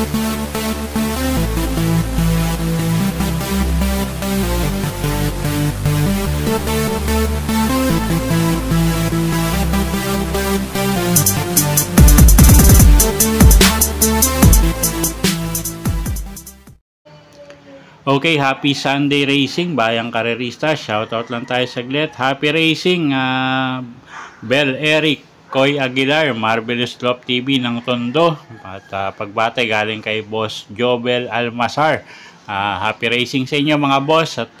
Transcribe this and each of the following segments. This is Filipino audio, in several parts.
Okay, happy Sunday racing, bayang karerista. Shoutout lang tayo saglit. Happy racing, Bel Eric, Koy Aguilar, Marvelous Love TV ng Tondo. At pagbate galing kay Boss Jobel Almasar. Happy racing sa inyo mga boss. At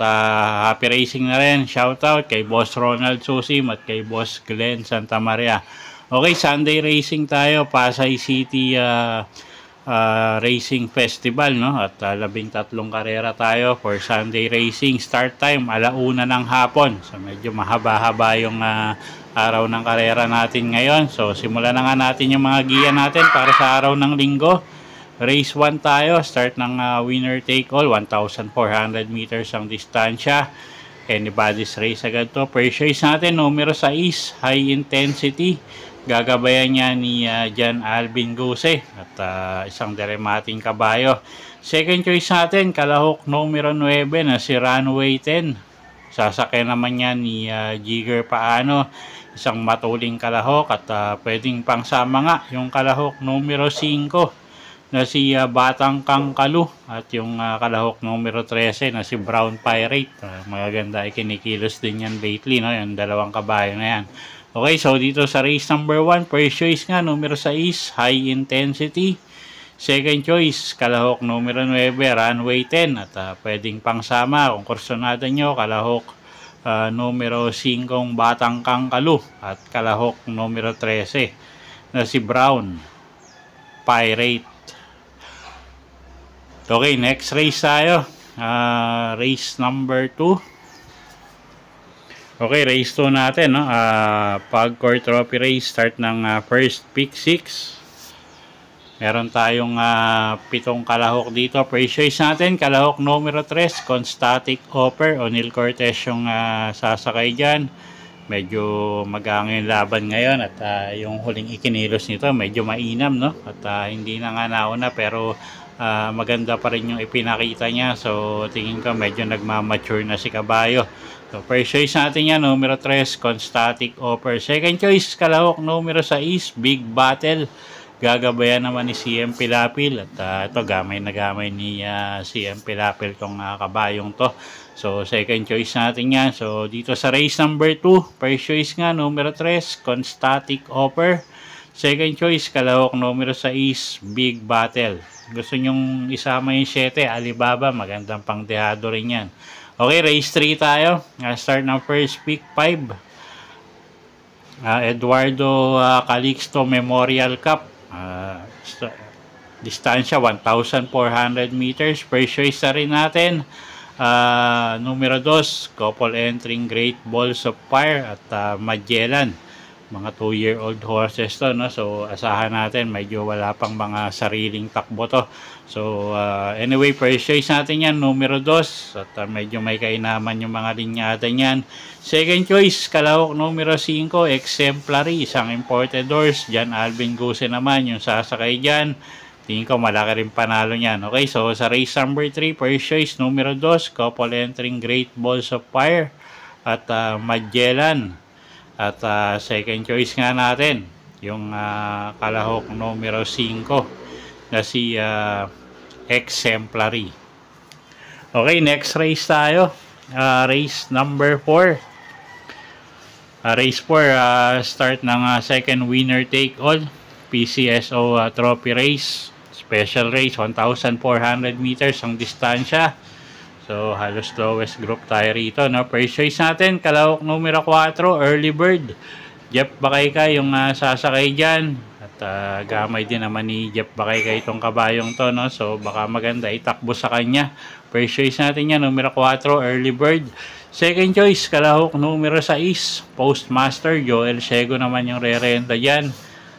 happy racing na rin. Shoutout kay Boss Ronald Susim at kay Boss Glenn Santa Maria. Okay, Sunday racing tayo. Pasay City Racing Festival, no? At 13 karera tayo for Sunday racing. Start time 1:00 ng hapon. So medyo mahaba-haba yung araw ng karera natin ngayon. So simulan na nga natin yung mga giya natin para sa araw ng linggo. Race 1 tayo. Start ng winner take all. 1,400 meters ang distansya. Anybody's race agad to. First choice natin, numero 6, high intensity. Gagabayan niya ni John Alvin Guse at isang deremating kabayo. Second choice natin, kalahok numero 9 na si Runway 10. Sasakyan naman niya ni Jigger Paano, isang matuling kalahok at pwedeng pangsama nga yung kalahok numero 5 na si Batang Kangkalu at yung kalahok numero 13 na si Brown Pirate. Magaganda ay kinikilos din yan lately, no? Yung dalawang kabayo na yan. Okay, so dito sa race number 1, first choice nga, numero 6, high intensity. Second choice, kalahok numero 9, runway 10. At pwedeng pangsama kung kursonada nyo, kalahok numero 5, Batang Kangkalu. At kalahok numero 13 na si Brown Pirate. Okay, next race tayo. Race number 2. Okay, race 2 natin, no? Pagcor Trophy race, start ng first pick 6. Meron tayong 7 kalahok dito. First choice natin, kalahok numero 3, Constatic Offer. O'Neil Cortez yung sasakay dyan. Medyo mag-aangin laban ngayon at yung huling ikinilos nito medyo mainam, no? At hindi na nga nauna pero maganda pa rin yung ipinakita niya. So tingin ko medyo nagmamature na si kabayo. So first choice natin yan, numero 3, Constatic Offer. Second choice, kalahok numero 6, Big Battle. Gagabayan naman ni CM Pilapil. At ito, gamay na gamay ni CM Pilapil tong kabayong to. So second choice natin yan. So dito sa race number 2, first choice nga, numero 3, Constatic Offer. Second choice, kalahok numero 6, Big Battle. Gusto nyong isama yung 7, Alibaba, magandang pangdehado rin yan. Okay, race 3 tayo. Start ng first pick 5. Eduardo Calixto Memorial Cup. Distansya 1,400 meters. First choice na rin natin. Numero 2, couple entering Great Balls of Fire at Magellan. Mga 2-year-old horses to, no? So asahan natin medyo wala pang mga sariling takbo to. So anyway, first choice natin yan, numero 2 at medyo may kainaman yung mga linyada niyan. Second choice, kalahok numero 5, Exemplary, isang imported horse. John Alvin Guse naman yung sasakay dyan. Tingin ko malaki rin panalo niyan. Okay, so sa race number 3, first choice, numero 2, couple entering Great Balls of Fire at Magellan. At second choice nga natin, yung kalahok numero 5 na si Exemplary. Okay, next race tayo. Race number 4. Race 4, start ng second winner take all. PCSO Trophy race. Special race, 1,400 meters ang distansya. So, halos lowest group tayo rito, no? First choice natin, kalahok numero 4, Early Bird. Jeff Bakayka yung sasakay dyan. At gamay din naman ni Jeff Bakayka itong kabayong to, no? So, baka maganda itakbo sa kanya. First choice natin yan, numero 4, Early Bird. Second choice, kalahok numero 6, Postmaster. Joel Sego naman yung re-renta dyan.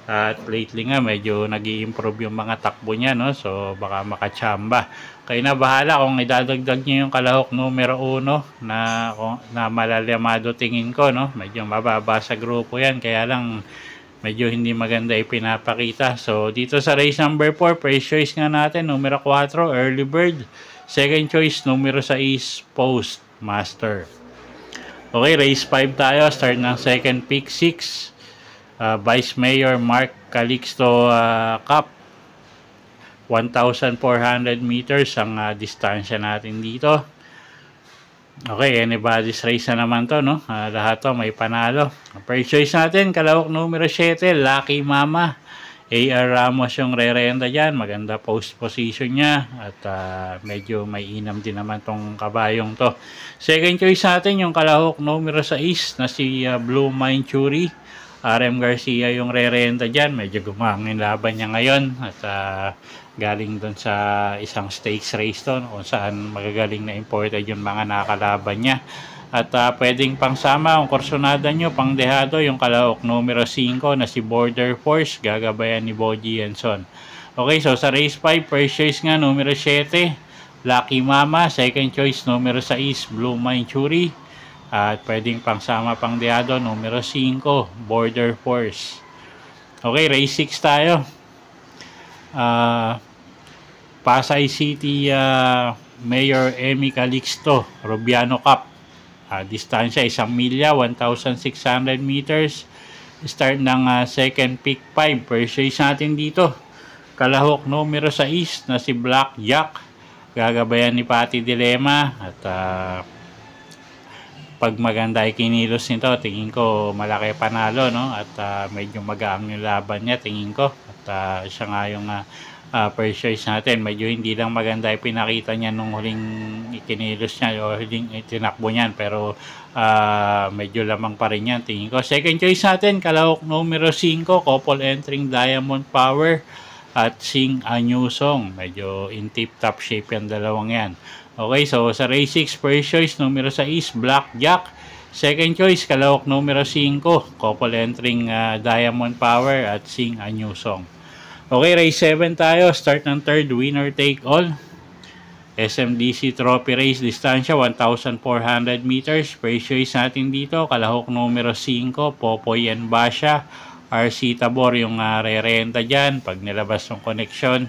At lately nga medyo nag-i-improve yung mga takbo niya, no? So baka makachamba. Kayo na bahala kung idadagdag niyo yung kalahok numero 1 na malalamado tingin ko, no? Medyo mababa sa grupo yan. Kaya lang medyo hindi maganda ipinapakita. So, dito sa race number 4, first choice nga natin, numero 4, Early Bird. Second choice, numero 6, Post Master. Okay, race 5 tayo. Start ng second pick 6. Vice Mayor Mark Calixto Cup. 1,400 meters ang distansya natin dito. Okay, anybody's race na naman to, no? Lahat to may panalo. First choice natin, kalahok numero 7, Lucky Mama. A.R. Ramos yung re-renta dyan. Maganda post position niya. At medyo may inam din naman tong kabayong to. Second choice natin, yung kalahok numero 6 na si Blue Mind Fury. RM Garcia yung re-renta dyan. Medyo gumangin laban niya ngayon. At galing doon sa isang stakes race to, kung saan magagaling na imported yung mga nakalaban niya. At pwedeng pangsama ang kursonada nyo, pang dehado, yung kalahok numero 5 na si Border Force, gagabayan ni Boji Yenson. Okay, so sa race 5, first choice nga numero 7, Lucky Mama. Second choice numero 6, Blue Mind Fury. At pwedeng pangsama pang dehado, numero 5, Border Force. Okay, race 6 tayo. Pasay City Mayor Emmy Calixto Rubiano Cup. Distansya 1 milya, 1,600 meters. Start ng second pick 5. First choice natin dito, kalahok numero 6 na si Black Jack, gagabayan ni Patty Dilema. At pag maganda ay kinilos nito, tingin ko malaki panalo, no? At medyo magaang yung laban niya, tingin ko. At siya nga yung first choice natin. Medyo hindi lang maganda ay pinakita niya nung huling ikinilos niya o huling itinakbo niyan, pero medyo lamang pa rin yan, tingin ko. Second choice natin, kalahok numero 5, couple entering Diamond Power at Sing a New Song. Medyo in tip-top shape yan, dalawang yan. Okay, so sa race 6, first choice numero 6, Black Jack. Second choice, kalahok numero 5, couple entering Diamond Power at Sing a New Song. Okay, race 7 tayo. Start ng third, winner take all. SMDC Trophy Race, distansya 1,400 meters. First choice natin dito, kalahok numero 5, Popoy and Basha. RC Tabor yung re-renta dyan. Pag nilabas yung connection,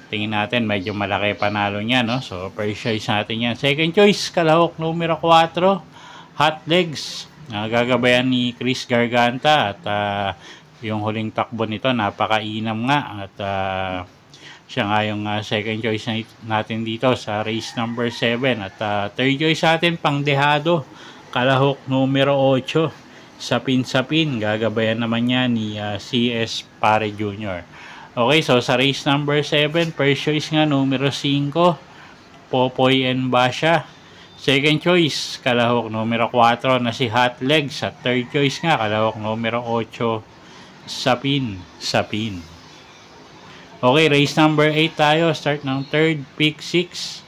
tingin natin medyo malaki panalo niya, no? So, first choice natin yan. Second choice, kalahok numero 4, Hot Legs. Gagabayan ni Chris Garganta. At yung huling takbo nito, napakainam nga. At siya nga yung second choice natin dito sa race number 7. At third choice natin, pang dehado, kalahok numero 8, Sapin-Sapin. Gagabayan naman niya ni CS Pare Jr. Okay, so sa race number 7, first choice nga numero 5, Popoy and Basha. Second choice, kalahok numero 4 na si Hot Legs. At third choice nga, kalahok numero 8, Sapin-Sapin. Okay, race number 8 tayo. Start ng third, pick 6.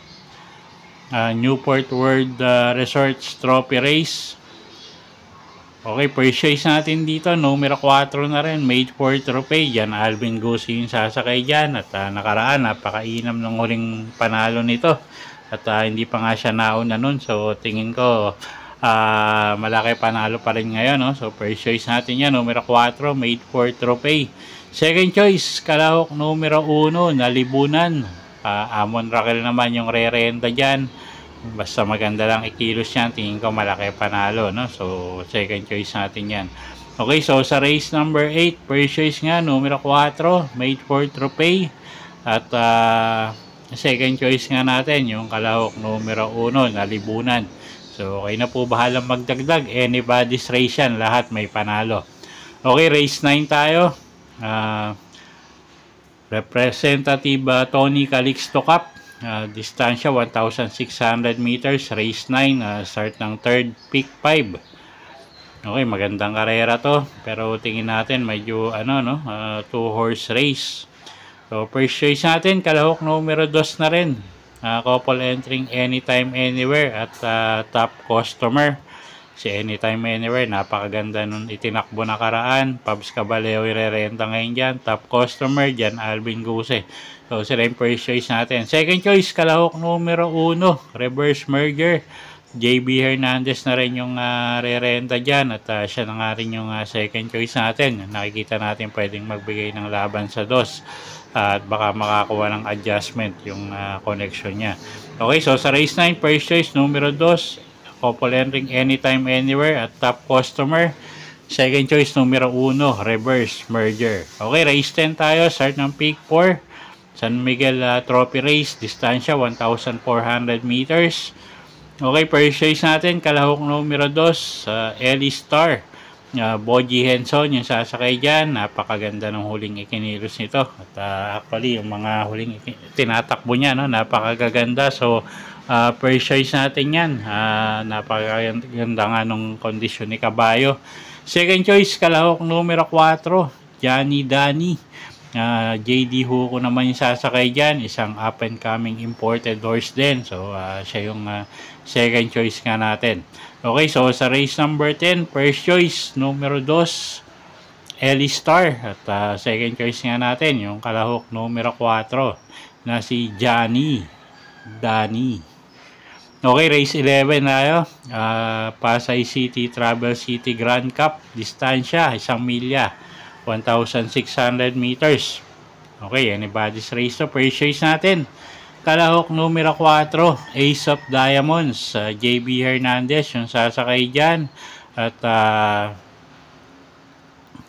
Newport World Resorts Trophy Race. Okay, first choice natin dito, numero 4 na rin, Made for Trophy. Yan, Alvin Gusi yung sasakay dyan. At nakaraan, napakainam ng huling panalo nito. At hindi pa nga siya nauna nun. So, tingin ko, malaki panalo pa rin ngayon, no? So first choice natin yan, numero 4, Made for Trophy. Second choice, kalahok numero 1, Nalibunan. Amon Raquel naman yung re-renta dyan. Basta maganda lang ikilos yan, tingin ko malaki panalo, no? So second choice natin yan. Okay, so sa race number 8, first choice nga, numero 4, Made for Trophy. At second choice nga natin, yung kalahok numero 1, Nalibunan. So, okay na po, bahalang magdagdag. Anybody's race yan. Lahat may panalo. Okay, race 9 tayo. Representative Tony Calixto Cup. Distansya 1,600 meters. Race 9. Start ng third, pick 5. Okay, magandang karera to. Pero tingin natin, medyo, two-horse race. So, first choice natin, kalahok numero 2 na rin. Couple entering Anytime Anywhere at top customer. Si Anytime Anywhere, napakaganda nun itinakbo na karaan. Pabs Caballeo re-renta ngayon dyan. Top customer dyan, Alvin Guse. So sila yung first choice natin. Second choice, kalahok numero 1, Reverse Merger. JB Hernandez na rin yung re-renta dyan at siya na nga rin yung second choice natin. Nakikita natin pwedeng magbigay ng laban sa dos at baka makakuha ng adjustment yung connection niya. Okay, so sa race 9, first choice numero 2, couple entering anytime anywhere at top customer. Second choice numero 1, reverse merger. Okay, race 10 tayo, start ng pick 4. San Miguel Trophy Race, distansya 1,400 meters. Okay, first choice natin, kalahok numero 2, Ellie Star. Boji Henson yung sasakay dyan. Napakaganda ng huling ikinilos nito. At actually, yung mga huling tinatakbo niya, no, napakaganda. So, first choice natin yan. Napakaganda nga nung kondisyon ni Kabayo. Second choice, kalahok numero 4, Johnny Danny. JD Hugo naman yung sasakay dyan, isang up and coming imported horse din. So siya yung second choice nga natin. Okay, so sa race number 10, first choice numero 2, Ellie Star. At second choice nga natin yung kalahok numero 4 na si Johnny Danny. Okay, race 11 tayo. Pasay City Travel City Grand Cup, distansya 1 milya, 1,600 meters. Okay, anybody's race to. First choice natin, kalahok numero 4, Ace of Diamonds. JB Hernandez yung sasakay dyan. At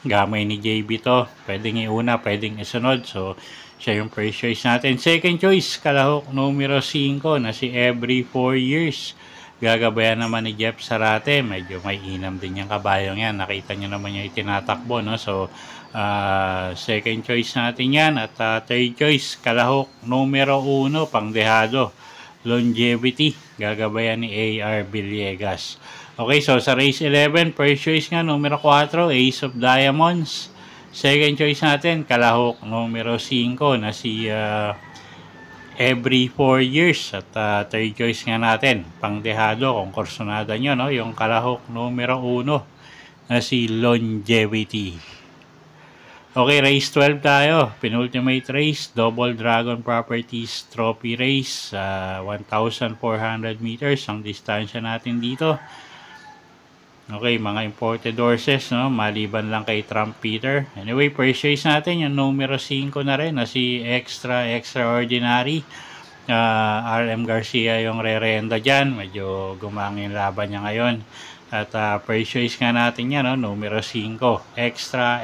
gamay ni JB to. Pwedeng iuna, pwedeng isunod. So, siya yung first choice natin. Second choice, kalahok numero 5 na si Every 4 Years. Gagabayan naman ni Jeff Sarate. Medyo may inam din yung kabayong yan. Nakita nyo naman yung itinatakbo, no? So, second choice natin yan. At third choice, kalahok numero 1, Pangdehado, Longevity. Gagabayan ni A.R. Villegas. Okay, so sa race 11, first choice nga, numero 4, Ace of Diamonds. Second choice natin, kalahok numero 5 na si Every 4 Years. At third choice nga natin, Pangdehado, kung kursonada nyo, no? Yung kalahok numero 1 na si Longevity. Okay, race 12 tayo. Penultimate race, Double Dragon Properties Trophy Race. 1,400 meters ang distansya natin dito. Okay, mga imported horses, no? Maliban lang kay Trump Peter. Anyway, first choice natin yung numero 5 na rin na si Extraordinary. RM Garcia yung re-renda dyan. Medyo gumangin laban niya ngayon. At first choice nga natin yan, no? Numero 5,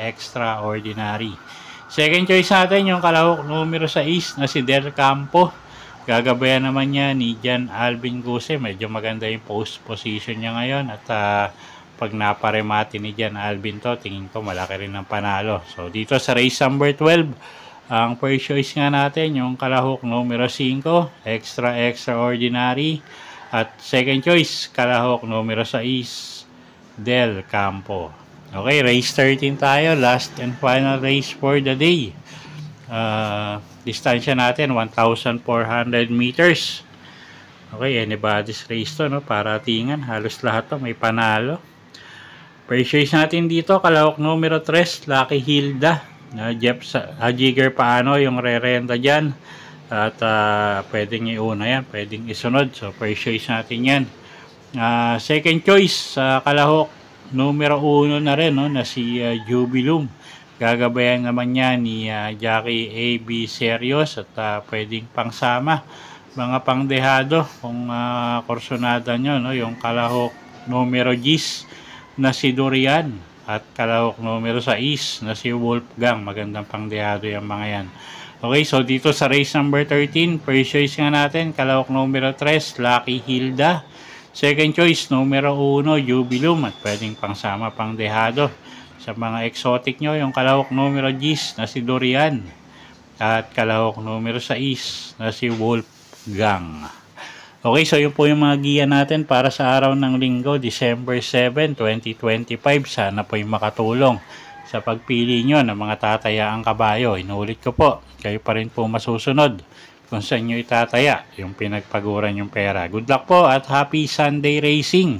Extraordinary. Second choice natin yung kalahok numero 6 na si Del Campo. Gagabayan naman niya ni Jan Alvin Guse. Medyo maganda yung post position niya ngayon. At pag naparemati ni Jan Alvin to, tingin ko malaki rin ang panalo. So dito sa race number 12, ang first choice nga natin yung kalahok numero 5, Extraordinary. At second choice, kalahok numero 6, Del Campo. Okay, race 13 tayo. Last and final race for the day. Distansya natin, 1,400 meters. Okay, anybody's race to, no? Paratingan, halos lahat to may panalo. First choice natin dito, kalahok numero 3, Lucky Hilda. Jeff Jigger paano yung re-renta dyan. At pwedeng iuna yan, pwedeng isunod. So first choice natin yan. Second choice, kalahok numero 1 na rin, no, na si Jubilum. Gagabayan naman niya ni Jackie A.B. Serios. At pwedeng pangsama mga Pangdehado kung kursonada nyo, no, yung kalahok numero 10 na si Durian. At kalahok numero 6 na si Wolfgang. Magandang Pangdehado yung mga yan. Okay, so dito sa race number 13, first choice nga natin, kalahok numero 3, Lucky Hilda. Second choice, numero 1, Jubilum. At pwedeng pangsama Pangdehado. Sa mga exotic nyo, yung kalahok numero 10 na si Durian. At kalahok numero 6 na si Wolfgang. Okay, so yun po yung mga giya natin para sa araw ng linggo, December 7, 2025. Sana po yung makatulong sa pagpili nyo ng mga tatayaang kabayo. Inuulit ko po, kayo pa rin po masusunod kung saan nyo itataya yung pinagpaguran yung pera. Good luck po at happy Sunday racing,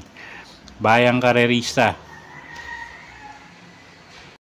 bayang karerista.